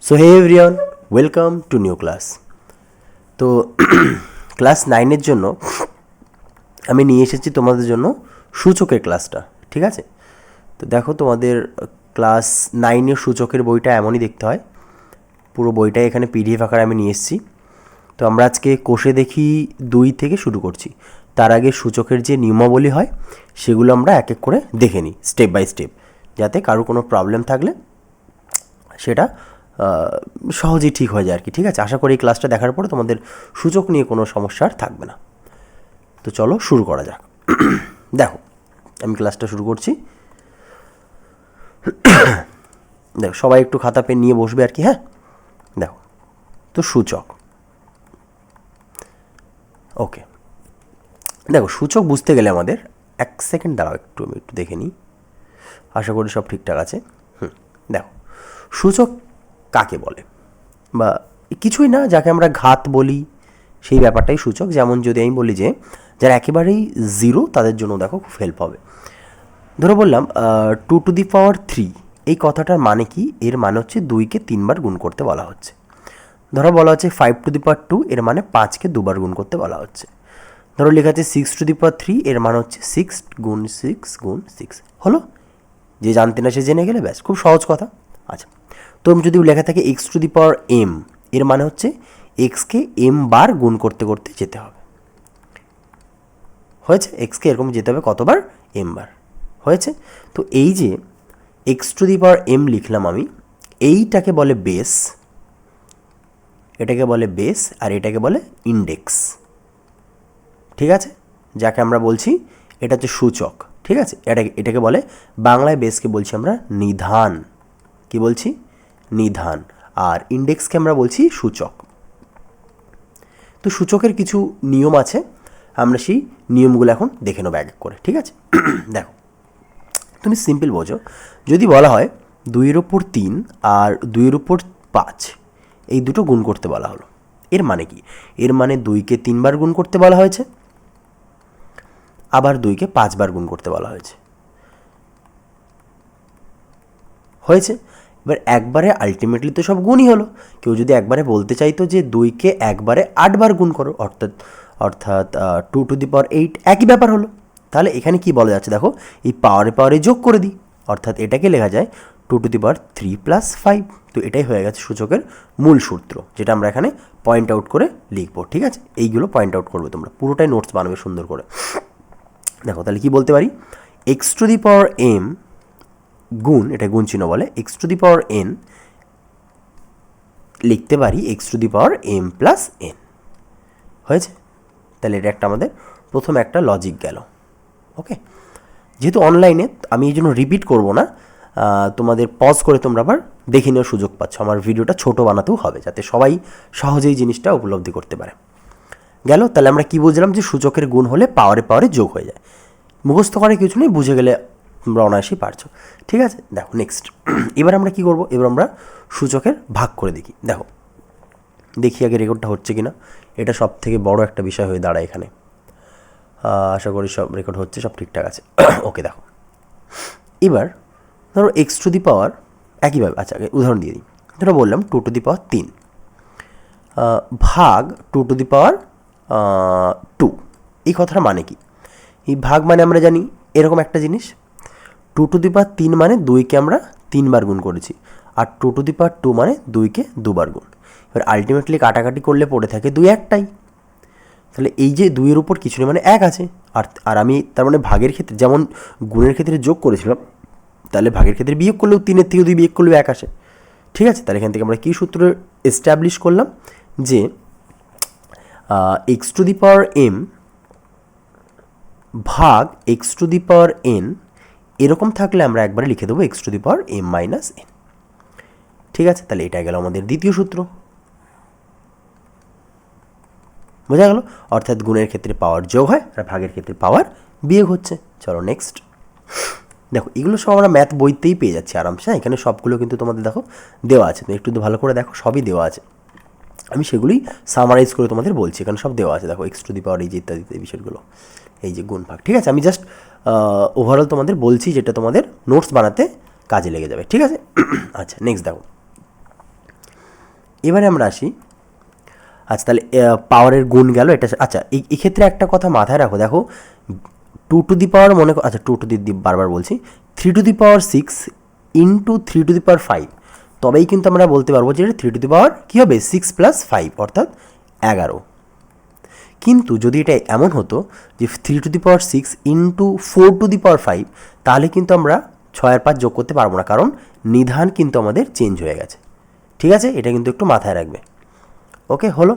So hey everyone, welcome to new class. তো class 9-এর জন্য আমি নিয়ে এসেছি তোমাদের জন্য সূচকের ক্লাসটা, ঠিক আছে? তো দেখো, তোমাদের ক্লাস 9-এর সূচকের বইটা এমনই দেখতে হয়। পুরো বইটাই এখানে পিডিএফ আকারে আমি নিয়ে এসেছি। তো আমরা আজকে কোষে দেখি 2 থেকে শুরু করছি। তার আগে সূচকের যে নিয়মাবলী হয় সেগুলো আমরা এক এক করে দেখে নিই স্টেপ বাই স্টেপ, যাতে কারো কোনো প্রবলেম থাকলে সেটা সহজেই ঠিক হয়ে যায় আর কি। ঠিক আছে, আশা করি এই ক্লাসটা দেখার পরে তোমাদের সূচক নিয়ে কোনো সমস্যা আর থাকবে না। তো চলো শুরু করা যাক। দেখো, আমি ক্লাসটা শুরু করছি। দেখো, সবাই একটু খাতা পেন নিয়ে বসবে আর কি। হ্যাঁ, দেখো, তো সূচক। ওকে, দেখো, সূচক বুঝতে গেলে আমাদের এক সেকেন্ড দাঁড়াও, আমি একটু দেখে নিই। আশা করি সব ঠিকঠাক আছে। দেখো, সূচক কাকে বলে, বা কিছুই না, যাকে আমরা ঘাত বলি সেই ব্যাপারটাই সূচক। যেমন যদি আমি বলি যে যারা একেবারেই জিরো তাদের জন্য দেখো খুব হেল্প হবে। ধরো বললাম 2⁻³ এই কথাটার মানে কি? এর মানে হচ্ছে 2কে 3বার গুণ করতে বলা হচ্ছে। ধরো বলা হচ্ছে 5⁻², এর মানে 5কে 2বার গুণ করতে বলা হচ্ছে। ধরো লেখা আছে 6⁻³ এর মানে হচ্ছে 6 গুণ 6 গুণ 6। হলো, যে জানতে না সে জেনে গেলে, ব্যাস, খুব সহজ কথা। আচ্ছা, তো যদি লেখা থাকে x⁻m, এর মানে হচ্ছে এক্সকে m বার গুণ করতে করতে যেতে হবে। হয়েছে, এক্সকে এরকম যেতে হবে কতবার? m বার। হয়েছে, তো এই যে x⁻m লিখলাম আমি, এইটাকে বলে বেস, এটাকে বলে বেস, আর এটাকে বলে ইন্ডেক্স। ঠিক আছে, যাকে আমরা বলছি এটা হচ্ছে সূচক। ঠিক আছে, এটাকে বলে বাংলায় বেসকে বলছি আমরা নিধান। কি বলছি? নিধান। আর ইন্ডেক্সকে আমরা বলছি সূচক। তো সূচকের কিছু নিয়ম আছে, আমরা সেই নিয়মগুলো এখন দেখে নেবো এক এক করে। ঠিক আছে, দেখো, তুমি সিম্পল বোঝো। যদি বলা হয় 2/3 আর 2/5, এই দুটো গুণ করতে বলা হলো, এর মানে কি? এর মানে 2কে 3বার গুণ করতে বলা হয়েছে, আবার 2কে 5বার গুণ করতে বলা হয়েছে। হয়েছে, এবার একবারে আলটিমেটলি তো সব গুণই হলো। কেউ যদি একবারে বলতে চাইতো যে 2কে একবারে 8বার গুণ করো, অর্থাৎ 2⁸ একই ব্যাপার হলো। তাহলে এখানে কি বলা যাচ্ছে? দেখো, এই পাওয়ারে পাওয়ারে যোগ করে দিই, অর্থাৎ এটাকে লেখা যায় 2⁻³ + 5। তো এটাই হয়ে গেছে সূচকের মূল সূত্র, যেটা আমরা এখানে পয়েন্ট আউট করে লিখবো। ঠিক আছে, এইগুলো পয়েন্ট আউট করবে তোমরা, পুরোটাই নোটস বানাবে সুন্দর করে। দেখো, তাহলে কি বলতে পারি? x⁻m গুণ, এটা গুণ চিহ্ন বলে, x⁻n লিখতে পারি x⁻m + n। হয়েছে, তাহলে এটা একটা আমাদের প্রথম একটা লজিক গেল। ওকে, যেহেতু অনলাইনে আমি এই জন্য রিপিট করবো না, তোমাদের পজ করে তোমরা আবার দেখে নেওয়ার সুযোগ পাচ্ছ। আমার ভিডিওটা ছোট বানাতেও হবে, যাতে সবাই সহজেই জিনিসটা উপলব্ধি করতে পারে। গেল, তাহলে আমরা কি বুঝলাম? যে সূচকের গুণ হলে পাওয়ারে পাওয়ারে যোগ হয়ে যায়। মুখস্থ করে কিছু নেই, বুঝে গেলে তোমরা অনায়াসেই পারছো। ঠিক আছে, দেখো নেক্সট। এবার আমরা কি করব? এবার আমরা সূচকের ভাগ করে দেখি দেখি আগে রেকর্ডটা হচ্ছে কি না। এটা সব থেকে বড় একটা বিষয় হয়ে দাঁড়ায় এখানে। আশা করি সব রেকর্ড হচ্ছে, সব ঠিকঠাক আছে। ওকে, দেখো, এবার ধরো x⁻, একইভাবে, আচ্ছা আগে উদাহরণ দিয়ে দিই। ধরো বললাম 2⁻3 ভাগ 2⁻2। এই কথাটা মানে কি? এই ভাগ মানে আমরা জানি এরকম একটা জিনিস, 2⁻3 মানে 2কে আমরা 3বার গুণ করেছি, আর 2⁻2 মানে 2কে 2বার গুণ। এবার আলটিমেটলি কাটাকাটি করলে পড়ে থাকে 2 একটাই। তাহলে এই যে 2-এর উপর কিছু নেই মানে 1 আছে। আর আমি তার মানে ভাগের ক্ষেত্রে যেমন গুণের ক্ষেত্রে যোগ করেছিলাম, তাহলে ভাগের ক্ষেত্রে বিয়োগ করলেও 3-এর থেকে 2 বিয়োগ করলেও 1 আসে। ঠিক আছে, তাহলে এখান থেকে আমরা কী সূত্র এস্টাবলিশ করলাম? যে x⁻m ভাগ x⁻n এরকম থাকলে আমরা একবারে লিখে দেবো x⁻m - n। ঠিক আছে, তাহলে এটা গেল আমাদের দ্বিতীয় সূত্র। বোঝা গেল? অর্থাৎ গুণের ক্ষেত্রে পাওয়ার যোগ হয় আর ভাগের ক্ষেত্রে পাওয়ার বিয়োগ হচ্ছে। চলো নেক্সট। দেখো, এগুলো সব আমরা ম্যাথ বইতেই পেয়ে যাচ্ছি আরামসে। হ্যাঁ, এখানে সবগুলো কিন্তু তোমাদের দেখো দেওয়া আছে, তুমি একটু ভালো করে দেখো, সবই দেওয়া আছে। আমি সেগুলোই সামারাইজ করে তোমাদের বলছি, এখানে সব দেওয়া আছে। দেখো, x⁻, এই যে ইত্যাদি এই বিষয়গুলো, এই যে গুণ ভাগ। ঠিক আছে, আমি জাস্ট ওভারঅল তোমাদের বলছি, যেটা তোমাদের নোটস বানাতে কাজে লেগে যাবে। ঠিক আছে, আচ্ছা নেক্সট দেখো, এবারে আমরা আসি, আচ্ছা তাহলে পাওয়ারের গুণ গেল এটা। আচ্ছা এই ক্ষেত্রে একটা কথা মাথায় রাখো, দেখো 2 টু দি পাওয়ার মনে করো, আচ্ছা 2 টু দি বারবার বলছি, 3 to the power 6 into 3 to the power 5, তবেই কিন্তু আমরা বলতে পারবো যে 3 টু দি পাওয়ার কী হবে 6 প্লাস 5 অর্থাৎ 11। কিন্তু যদি এটা এমন হতো যে 3 to the power 6 into 4 to the power 5, তাহলে কিন্তু আমরা 6 আর 5 যোগ করতে পারবো না, কারণ নিধান কিন্তু আমাদের চেঞ্জ হয়ে গেছে। ঠিক আছে, এটা কিন্তু একটু মাথায় রাখবে। ওকে, হলো।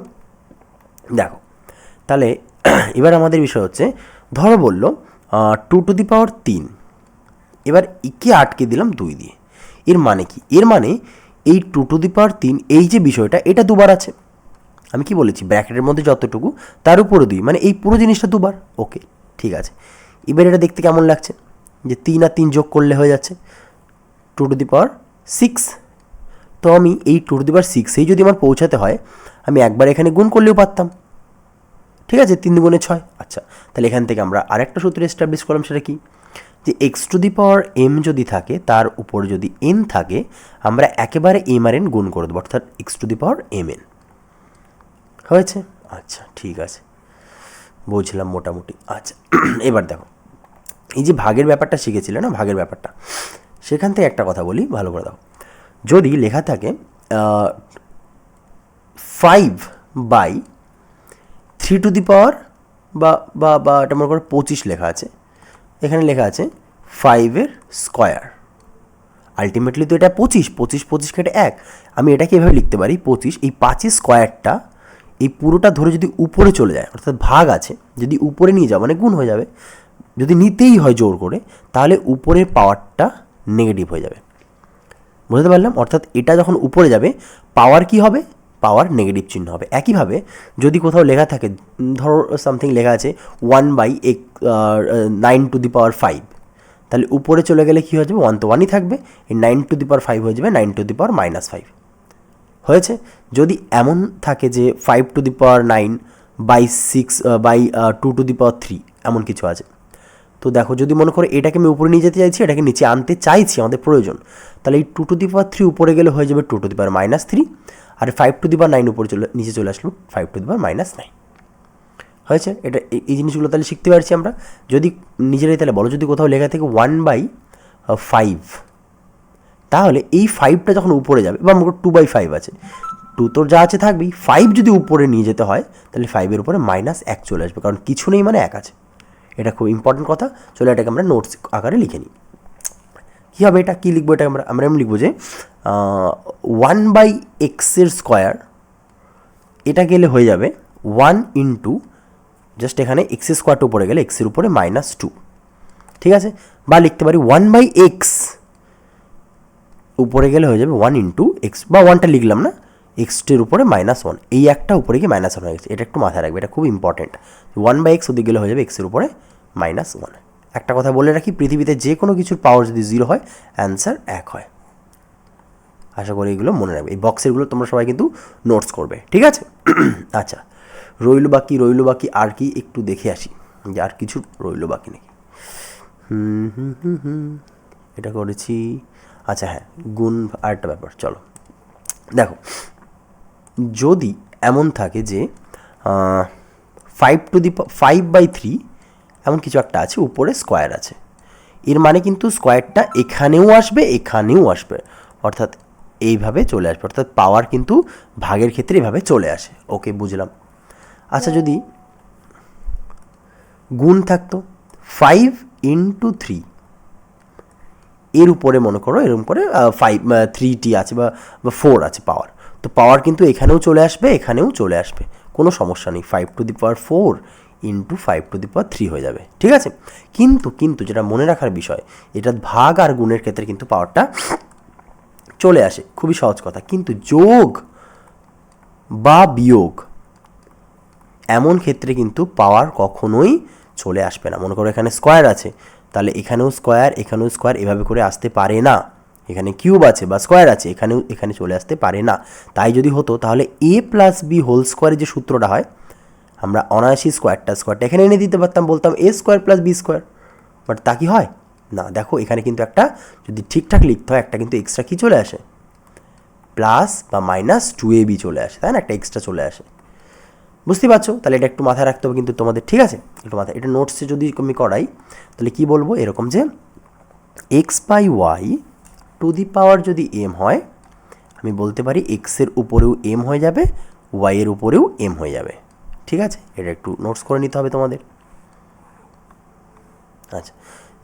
দেখো তাহলে এবার আমাদের বিষয় হচ্ছে, ধরো বললো 2 টু দি পাওয়ার 3, এবার একে আটকে দিলাম 2 দিয়ে। এর মানে কি? এর মানে এই 2 টু দি পাওয়ার 3 এই যে বিষয়টা, এটা দুবার আছে। আমি কি বলেছি, ব্র্যাকেটের মধ্যে যতটুকু তার উপরে 2, মানে এই পুরো জিনিসটা দুবার। ওকে, ঠিক আছে। এবার এটা দেখতে কেমন লাগছে, যে 3 আর 3 যোগ করলে হয়ে যাচ্ছে 2 টু দি পাওয়ার 6। তো আমি এই 2 টু দি পাওয়ার 6এই যদি আমার পৌঁছাতে হয়, আমি একবার এখানে গুণ করলেও পারতাম। ঠিক আছে, 3 দুগুণে 6। আচ্ছা, তাহলে এখান থেকে আমরা আরেকটা সূত্র এস্টাবলিশ করলাম, সেটা কি, যে x to the power m যদি থাকে, তার উপর যদি এন থাকে, আমরা একেবারে এম আর এন গুণ করে দেবো, অর্থাৎ x to the power m n হয়েছে। আচ্ছা ঠিক আছে, বুঝলাম মোটামুটি। আচ্ছা এবার দেখো, এই যে ভাগের ব্যাপারটা শিখেছিলে না, ভাগের ব্যাপারটা, সেখান থেকে একটা কথা বলি, ভালো করে দাও। যদি লেখা থাকে 5/3 টু দি পাওয়ার বা বা বা এটা মনে করো 25 লেখা আছে, এখানে লেখা আছে 5-এর স্কোয়ার, আলটিমেটলি তো এটা 25, 25 কেটে 1, আমি এটাকে এভাবে লিখতে পারি 25, এই 5-এর স্কোয়ারটা এই পুরোটা ধরে যদি উপরে চলে যায়, অর্থাৎ ভাগ আছে, যদি উপরে নিয়ে যাও মানে গুণ হয়ে যাবে, যদি নিতেই হয় জোর করে, তাহলে উপরের পাওয়ারটা নেগেটিভ হয়ে যাবে। বুঝতে পারলাম? অর্থাৎ এটা যখন উপরে যাবে, পাওয়ার কি হবে, পাওয়ার নেগেটিভ চিহ্ন হবে। একইভাবে যদি কোথাও লেখা থাকে, ধরো সামথিং লেখা আছে 1/9 টু দি পাওয়ার 5, তাহলে উপরে চলে গেলে কী হয়ে যাবে, 1 তো 1ই থাকবে, এই 9 টু দি পাওয়ার 5 হয়ে যাবে 9 টু দি পাওয়ার -5 হয়েছে। যদি এমন থাকে যে 5 to the power 9/6/2 two the power 3 এমন কিছু আছে, তো দেখো যদি মনে করো এটাকে আমি উপরে নিয়ে যেতে চাইছি, এটাকে নিচে আনতে চাইছি, আমাদের প্রয়োজন, তাহলে এই 2 টু দি পাওয়ার 3 উপরে গেলে হয়ে যাবে 2 two the power -3, R 5 to the পাওয়ার 9 উপরে নিচে চলে আসলো 5 টু দি পাওয়ার -9 হয়েছে। এটা এই জিনিসগুলো তাহলে শিখতে পারছি আমরা। যদি নিজেরাই তাহলে বলো, যদি কোথাও লেখা থাকে 1/5, তাহলে এই 5টা যখন উপরে যাবে, বা মনে 2/5 আছে, 2 তো যা আছে থাকবেই, 5 যদি উপরে নিয়ে যেতে হয়, তাহলে 5-এর উপরে -1 চলে আসবে, কারণ কিছু নেই মানে 1 আছে। এটা খুব ইম্পর্টেন্ট কথা। চলো এটাকে আমরা নোটস আকারে লিখে নিই। কী হবে, এটা কী লিখবো, এটা আমরা এমন লিখবো যে 1/x-এর স্কোয়ার, এটা গেলে হয়ে যাবে 1 ইন্টু, জাস্ট এখানে এক্সের স্কোয়ারটা উপরে গেলে এক্সের উপরে -2, ঠিক আছে। বা লিখতে পারি 1/x উপরে গেলে হয়ে যাবে 1 ইন্টু এক্স, বা 1টা লিখলাম না, এক্সটির উপরে -1, এই একটা উপরে গিয়ে -1 হয়ে গেছে। এটা একটু মাথায় রাখবে, এটা খুব ইম্পর্টেন্ট। 1/x ওদিকে গেলে হয়ে যাবে এক্সের উপরে -1। একটা কথা বলে রাখি, পৃথিবীতে যে কোনো কিছুর পাওয়ার যদি 0 হয়, অ্যান্সার 1 হয়। আশা করি এগুলো মনে রাখবে। এই বক্সেরগুলো তোমরা সবাই কিন্তু নোটস করবে, ঠিক আছে। আচ্ছা, রইল বাকি আর কি একটু দেখে আসি, যে আর কিছু রইল বাকি নাকি। এটা করেছি। আচ্ছা হ্যাঁ, গুণ আরেকটা ব্যাপার, চলো দেখো, যদি এমন থাকে যে 5/3 এমন কিছু একটা আছে, উপরে স্কোয়ার আছে, এর মানে কিন্তু স্কোয়ারটা এখানেও আসবে, এখানেও আসবে, অর্থাৎ এইভাবে চলে আসবে, অর্থাৎ পাওয়ার কিন্তু ভাগের ক্ষেত্রে এইভাবে চলে আসে। ওকে, বুঝলাম। আচ্ছা, যদি গুণ থাকতো 5 ইন্টু 3, এর উপরে মনে করো এরকম করে 3টি আছে বা 4 আছে পাওয়ার, তো পাওয়ার কিন্তু এখানেও চলে আসবে, এখানেও চলে আসবে, কোনো সমস্যা নেই। 5 to the power 4 into 5 to the power 3 হয়ে যাবে, ঠিক আছে। কিন্তু যেটা মনে রাখার বিষয়, এটা ভাগ আর গুণের ক্ষেত্রে কিন্তু পাওয়ারটা চলে আসে, খুবই সহজ কথা। কিন্তু যোগ বা বিয়োগ এমন ক্ষেত্রে কিন্তু পাওয়ার কখনোই চলে আসবে না। মনে করো এখানে স্কোয়ার আছে, তাহলে এখানেও স্কোয়ার, এখানেও স্কোয়ার, এভাবে করে আসতে পারে না। এখানে কিউব আছে বা স্কোয়ার আছে, এখানে চলে আসতে পারে না। তাই যদি হতো, তাহলে a প্লাস বি হোল স্কোয়ারের যে সূত্রটা হয়, আমরা অনায়াসি স্কোয়ারটা এখানে এনে দিতে পারতাম, বলতাম a square plus b square, but তা কি হয় না। দেখো এখানে কিন্তু একটা, যদি ঠিকঠাক লিখতে হয়, একটা কিন্তু এক্সট্রা কি চলে আসে, প্লাস বা মাইনাস 2ab চলে আসে, তাই না, একটা এক্সট্রা চলে আসে। বুঝতে পারছো? তাহলে এটা একটু মাথায় রাখতে হবে কিন্তু তোমাদের, ঠিক আছে? একটু মাথায়, এটা নোটসে যদি আমি করাই তাহলে কি বলবো, এরকম যে x by y to the power যদি এম হয়, আমি বলতে পারি এক্সের উপরেও এম হয়ে যাবে, ওয়াইয়ের উপরেও এম হয়ে যাবে। ঠিক আছে, এটা একটু নোটস করে নিতে হবে তোমাদের। আচ্ছা,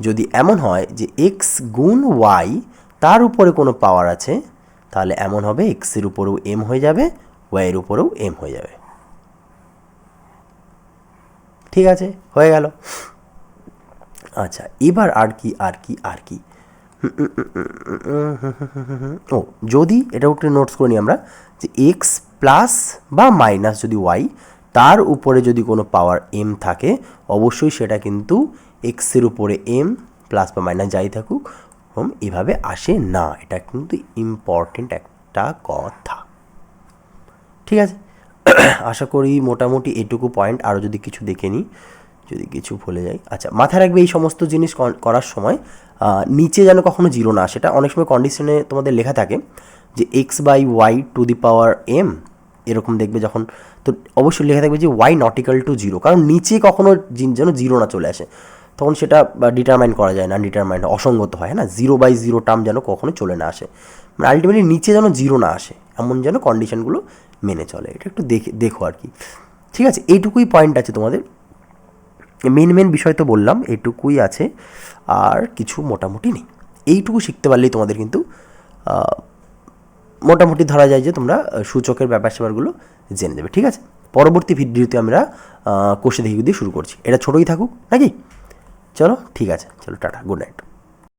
যদি এমন হয় যে এক্স গুণ ওয়াই তার উপরে কোনো পাওয়ার আছে, তাহলে এমন হবে এক্সের উপরেও এম হয়ে যাবে, ওয়াইয়ের উপরেও এম হয়ে যাবে। ঠিক আছে, হয়ে গেল। আচ্ছা, এবার আর কি ও, যদি এটা একটু নোটস করে নিই আমরা, যে এক্স প্লাস বা মাইনাস যদি ওয়াই তার উপরে যদি কোনো পাওয়ার এম থাকে, অবশ্যই সেটা কিন্তু এক্সের উপরে এম প্লাস বা মাইনাস যাই থাকুক এভাবে আসে না। এটা কিন্তু ইম্পর্টেন্ট একটা কথা। ঠিক আছে, আশা করি মোটামুটি এটুকু পয়েন্ট। আরও যদি কিছু দেখে নিই, যদি কিছু ভুলে যাই। আচ্ছা, মাথায় রাখবে এই সমস্ত জিনিস করার সময় নিচে যেন কখনো জিরো না আসে। এটা অনেক সময় কন্ডিশনে তোমাদের লেখা থাকে যে x by y to the power m, এরকম দেখবে যখন, তো অবশ্যই লেখা থাকবে যে y not equal to zero, কারণ নিচে কখনো যেন জিরো না চলে আসে, তখন সেটা ডিটারমাইন করা যায় না, ডিটারমাইন অসঙ্গত হয় না, জিরো বাই জিরো টার্ম যেন কখনো চলে না আসে, মানে আলটিমেটলি নিচে যেন জিরো না আসে, এমন যেন কন্ডিশনগুলো মেনে চলে। এটা একটু দেখো আর কি। ঠিক আছে, এইটুকুই পয়েন্ট আছে তোমাদের। মেন বিষয় তো বললাম, এইটুকুই আছে, আর কিছু মোটামুটি নেই। এইটুকু শিখতে পারলেই তোমাদের কিন্তু মোটামুটি ধরা যায় যে তোমরা সূচকের ব্যাপার স্যাপারগুলো জেনে দেবে। ঠিক আছে, পরবর্তী ভিডিওতে আমরা কোষে দেখি দিয়ে শুরু করছি। এটা ছোটোই থাকুক নাকি? চলো, ঠিক আছে, চলো, টাটা, গুড নাইট।